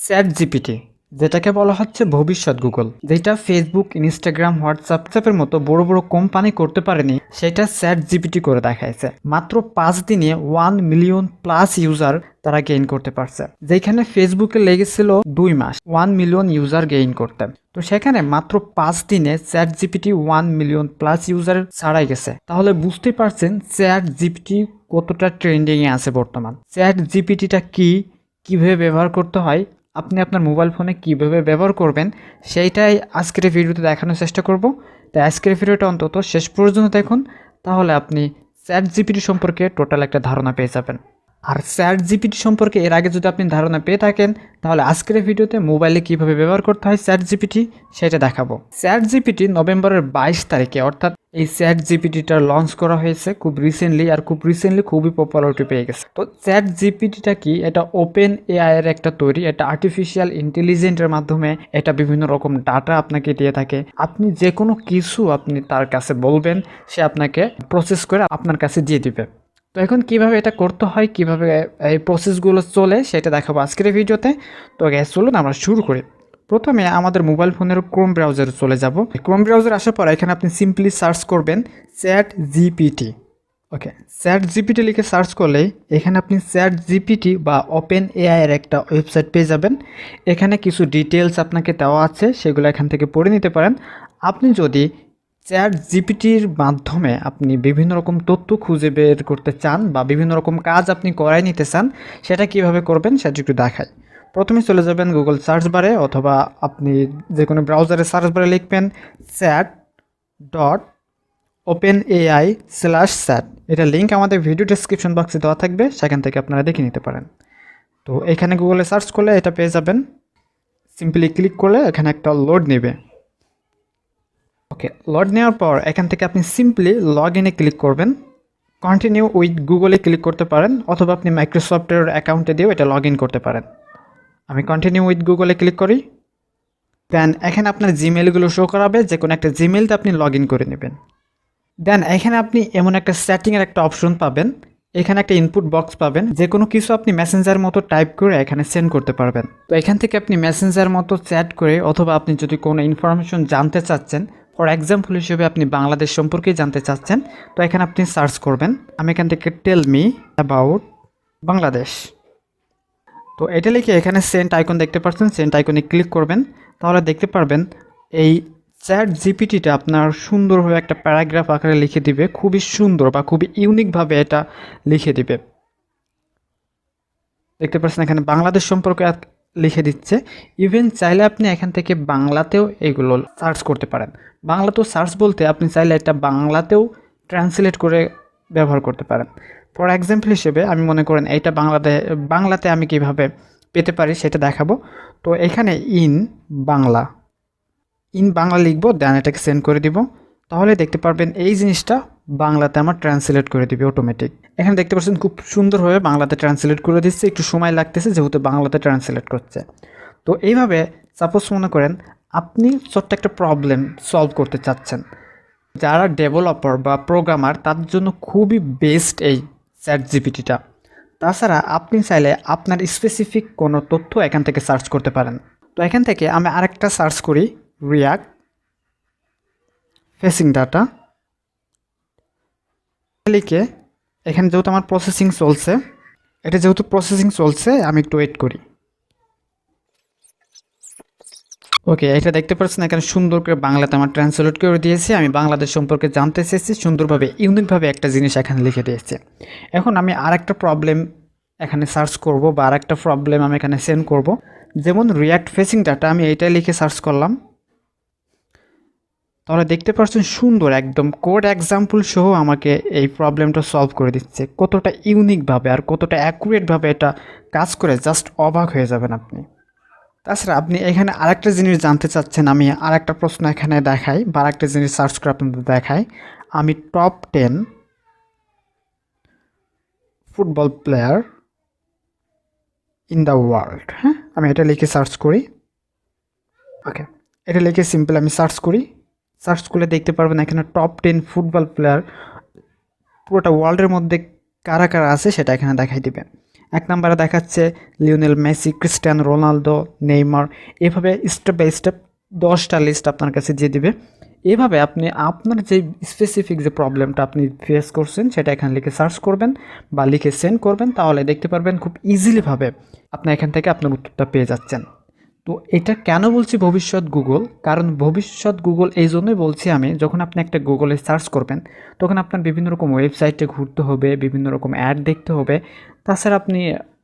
Chat GPT যেটাকে বলা হচ্ছে ভবিষ্যৎ গুগল, যেটা ফেসবুক, ইনস্টাগ্রাম, হোয়াটসঅ্যাপের মতো বড় বড় কোম্পানি করতে পারেনি, সেটা চ্যাট জিপিটি করে দেখাইছে। মাত্র 5 দিনে 1 মিলিয়ন প্লাস ইউজার তারা গেইন করতে পারছে, যেখানে ফেসবুকে লেগেছিল 2 মাস 1 মিলিয়ন ইউজার গেইন করতে। তো সেখানে মাত্র 5 দিনে chat GPT 1 million plus user ছাড়াই গেছে। তাহলে বুঝতে পারছেন চ্যাট জিপিটি কতটা ট্রেন্ডিংয়ে আছে বর্তমান। চ্যাট জিপিটিটা কি, কিভাবে ব্যবহার করতে হয়, আপনি আপনার মোবাইল ফোনে কীভাবে ব্যবহার করবেন, সেইটাই আজকের ভিডিওতে দেখানোর চেষ্টা করব। তাই আজকের ভিডিওটা অন্তত শেষ পর্যন্ত দেখুন, তাহলে আপনি চ্যাট জিপিটি সম্পর্কে টোটাল একটা ধারণা পেয়ে যাবেন। আর চ্যাট জিপিটি সম্পর্কে এর আগে যদি আপনি ধারণা পেয়ে থাকেন, তাহলে আজকের ভিডিওতে মোবাইলে কীভাবে ব্যবহার করতে হয় চ্যাট জিপিটি সেটা দেখাবো। চ্যাট জিপিটি নভেম্বরের 22 তারিখে, অর্থাৎ এই চ্যাট জিপিটিটা লঞ্চ করা হয়েছে খুব রিসেন্টলি, আর খুব রিসেন্টলি খুবই পপুলারিটি পেয়ে গেছে। তো চ্যাট জিপিটিটা কি? এটা ওপেন এআই এর একটা তৈরি, এটা আর্টিফিশিয়াল ইন্টেলিজেন্সের মাধ্যমে এটা বিভিন্ন রকম ডাটা আপনাকে দিয়ে থাকে। আপনি যে কোনো কিছু আপনি তার কাছে বলবেন, সে আপনাকে প্রসেস করে আপনার কাছে দিয়ে দিবে। তো এখন কিভাবে এটা করতে হয়, কিভাবে এই প্রসেসগুলো চলে, সেটা দেখাবো আজকের ভিডিওতে। তো গ্যাস চলুন আমরা শুরু করি। প্রথমে আমাদের মোবাইল ফোনের ক্রোম ব্রাউজারে চলে যাব। ক্রোম ব্রাউজার আসার পর এখানে আপনি সিম্পলি সার্চ করবেন চ্যাট জিপিটি। ওকে, চ্যাট জিপিটি লিখে সার্চ করলে এখানে আপনি চ্যাট জিপিটি বা ওপেন এআই এর একটা ওয়েবসাইট পেয়ে যাবেন। এখানে কিছু ডিটেলস আপনাকে দেওয়া আছে, সেগুলো এখান থেকে পড়ে নিতে পারেন। আপনি যদি চ্যাট জিপিটির মাধ্যমে আপনি বিভিন্ন রকম তথ্য খুঁজে বের করতে চান বা বিভিন্ন রকম কাজ আপনি করাই নিতে চান, সেটা কিভাবে করবেন সেটা একটু দেখাই। প্রথমে চলে যাবেন গুগল সার্চ বারে, অথবা আপনি যে কোনো ব্রাউজারে সার্চ বারে লিখবেন chat.openai/chat। এটা লিঙ্ক আমাদের ভিডিও ডেসক্রিপশন বক্সে দেওয়া থাকবে, সেখান থেকে আপনারা দেখে নিতে পারেন। তো এখানে গুগলে সার্চ করলে এটা পেয়ে যাবেন। সিম্পলি ক্লিক করলে এখানে একটা লোড নেবে। ওকে, লগ নেওয়ার পর এখান থেকে আপনি সিম্পলি লগ ইনে ক্লিক করবেন। কন্টিনিউ উইথ গুগলে ক্লিক করতে পারেন, অথবা আপনি মাইক্রোসফটের অ্যাকাউন্টে দিয়েও এটা লগ ইন করতে পারেন। আমি কন্টিনিউ উইথ গুগলে ক্লিক করি। দেন এখানে আপনার জিমেলগুলো শো করাবে, যে কোনো একটা জিমেলতে আপনি লগ ইন করে নেবেন। দেন এখানে আপনি এমন একটা সেটিংয়ের একটা অপশন পাবেন, এখানে একটা ইনপুট বক্স পাবেন, যে কোনো কিছু আপনি মেসেঞ্জার মতো টাইপ করে এখানে সেন্ড করতে পারবেন। তো এখান থেকে আপনি মেসেঞ্জার মতো চ্যাট করে, অথবা আপনি যদি কোনো ইনফরমেশন জানতে চাচ্ছেন, ফর এক্সাম্পল হিসেবে আপনি বাংলাদেশ সম্পর্কে জানতে চাচ্ছেন, তো এখানে আপনি সার্চ করবেন। আমি এখান থেকে টেল মি অ্যাবাউট বাংলাদেশ, তো এটা লিখে এখানে সেন্ড আইকন দেখতে পাচ্ছেন, সেন্ড আইকনে ক্লিক করবেন। তাহলে দেখতে পারবেন এই চ্যাট জিপিটিটা আপনার সুন্দরভাবে একটা প্যারাগ্রাফ আকারে লিখে দিবে, খুবই সুন্দর বা খুবই ইউনিকভাবে এটা লিখে দিবে। দেখতে পাচ্ছেন এখানে বাংলাদেশ সম্পর্কে লিখে দিচ্ছে। ইভেন চাইলে আপনি এখান থেকে বাংলাতেও এগুলো সার্চ করতে পারেন। বাংলাতেও সার্চ বলতে আপনি চাইলে এটা বাংলাতেও ট্রান্সলেট করে ব্যবহার করতে পারেন। ফর এক্সাম্পল হিসেবে আমি মনে করেন এইটা বাংলাতে আমি কিভাবে পেতে পারি সেটা দেখাবো। তো এখানে ইন বাংলা লিখবো, দেন এটাকে সেন্ড করে দিব। তাহলে দেখতে পারবেন এই জিনিসটা বাংলাতে আমার ট্রান্সলেট করে দিবে অটোমেটিক। এখানে দেখতে পাচ্ছেন খুব সুন্দরভাবে বাংলাতে ট্রান্সলেট করে দিচ্ছে, একটু সময় লাগতেছে যেহেতু বাংলাতে ট্রান্সলেট করছে। তো এইভাবে সাপোজ মনে করেন আপনি ছোট্ট একটা প্রবলেম সলভ করতে চাচ্ছেন, যারা ডেভেলপার বা প্রোগ্রামার তাদের জন্য খুবই বেস্ট এই চ্যাট জিপিটিটা। তাছাড়া আপনি চাইলে আপনার স্পেসিফিক কোনো তথ্য এখান থেকে সার্চ করতে পারেন। তো এখান থেকে আমি আরেকটা সার্চ করি, রিয়াক্ট ফেসিং ডাটা লিখে। এখানে যেহেতু আমার প্রসেসিং চলছে, আমি একটু ওয়েট করি। ওকে, এটা দেখতে পাচ্ছেন এখানে সুন্দর করে বাংলাতে আমার ট্রান্সলেট করে দিয়েছে। আমি বাংলাদেশ সম্পর্কে জানতে চেয়েছি, সুন্দরভাবে ইউনিকভাবে একটা জিনিস এখানে লিখে দিয়েছে। এখন আমি আরেকটা প্রবলেম এখানে সার্চ করব, বা আরেকটা প্রবলেম আমি এখানে সেন্ড করব। যেমন রিয়াক্ট ফেসিং ডাটা, আমি এইটাই লিখে সার্চ করলাম। তাহলে দেখতে পাচ্ছেন সুন্দর একদম কোড এক্সাম্পল সহ আমাকে এই প্রবলেমটা সলভ করে দিচ্ছে। কতটা ইউনিকভাবে আর কতটা অ্যাকুরেটভাবে এটা কাজ করে, জাস্ট অবাক হয়ে যাবেন আপনি। তাছাড়া আপনি এখানে আরেকটা জিনিস জানতে চাচ্ছেন, আমি আরেকটা প্রশ্ন এখানে দেখাই বা আরেকটা জিনিস সার্চ করে আপনাদের দেখাই। আমি top 10 football player in the world, হ্যাঁ, আমি এটা লিখে সার্চ করি। ওকে, এটা লিখে সিম্পল আমি সার্চ করি। সার্চ করলে দেখতে পারবেন এখানে টপ 10 ফুটবল প্লেয়ার পুরোটা ওয়ার্ল্ডের মধ্যে কারা কারা আছে সেটা এখানে দেখাই দিবে। এক নম্বরে দেখাচ্ছে Lionel Messi, Cristiano Ronaldo, Neymar, এভাবে স্টেপ বাই স্টেপ 10টা লিস্ট আপনার কাছে দিয়ে দিবে। এভাবে আপনি আপনার যে স্পেসিফিক যে প্রবলেমটা আপনি ফেস করছেন সেটা এখানে লিখে সার্চ করবেন বা লিখে সেন্ড করবেন, তাহলে দেখতে পারবেন খুব ইজিলিভাবে আপনি এখান থেকে আপনার উত্তরটা পেয়ে যাচ্ছেন। তো এটা কেন বলছি ভবিষ্যৎ গুগল, কারণ ভবিষ্যৎ গুগল এই জন্যই বলছি আমি, যখন আপনি একটা গুগলে সার্চ করবেন তখন আপনার বিভিন্ন রকম ওয়েবসাইটে ঘুরতে হবে, বিভিন্ন রকম অ্যাড দেখতে হবে, তাছাড়া আপনি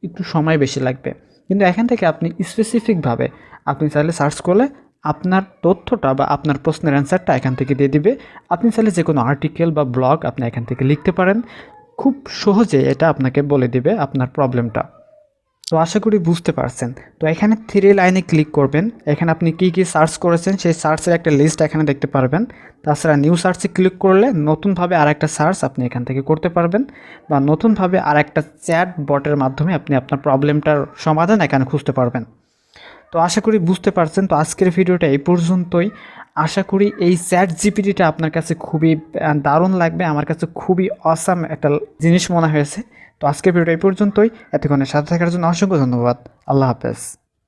একটু সময় বেশি লাগবে। কিন্তু এখান থেকে আপনি স্পেসিফিকভাবে আপনি চাইলে সার্চ করলে আপনার তথ্যটা বা আপনার প্রশ্নের অ্যান্সারটা এখান থেকে দিয়ে দিবে। আপনি চাইলে যে কোনো আর্টিকেল বা ব্লগ আপনি এখান থেকে লিখতে পারেন, খুব সহজে এটা আপনাকে বলে দিবে আপনার প্রবলেমটা। তো আশা করি বুঝতে পারছেন। তো এখানে 3 লাইনে ক্লিক করবেন, এখানে আপনি কি কি সার্চ করেছেন সেই সার্চের একটা লিস্ট এখানে দেখতে পারবেন। তাছাড়া নিউ সার্চে ক্লিক করলে নতুনভাবে আরেকটা সার্চ আপনি এখান থেকে করতে পারবেন, বা নতুনভাবে আরেকটা চ্যাট বটের মাধ্যমে আপনি আপনার প্রবলেমটার সমাধান এখানে খুঁজতে পারবেন। তো আশা করি বুঝতে পারছেন। তো আজকের ভিডিওটা এই পর্যন্তই। আশা করি এই চ্যাট জিপিটিটা আপনার কাছে খুবই দারুণ লাগবে, আমার কাছে খুবই অসাম একটা জিনিস মনে হয়েছে। তো আজকের ভিডিওটা এই পর্যন্তই। এতক্ষণের সাথে থাকার জন্য অসংখ্য ধন্যবাদ। আল্লাহ হাফেজ।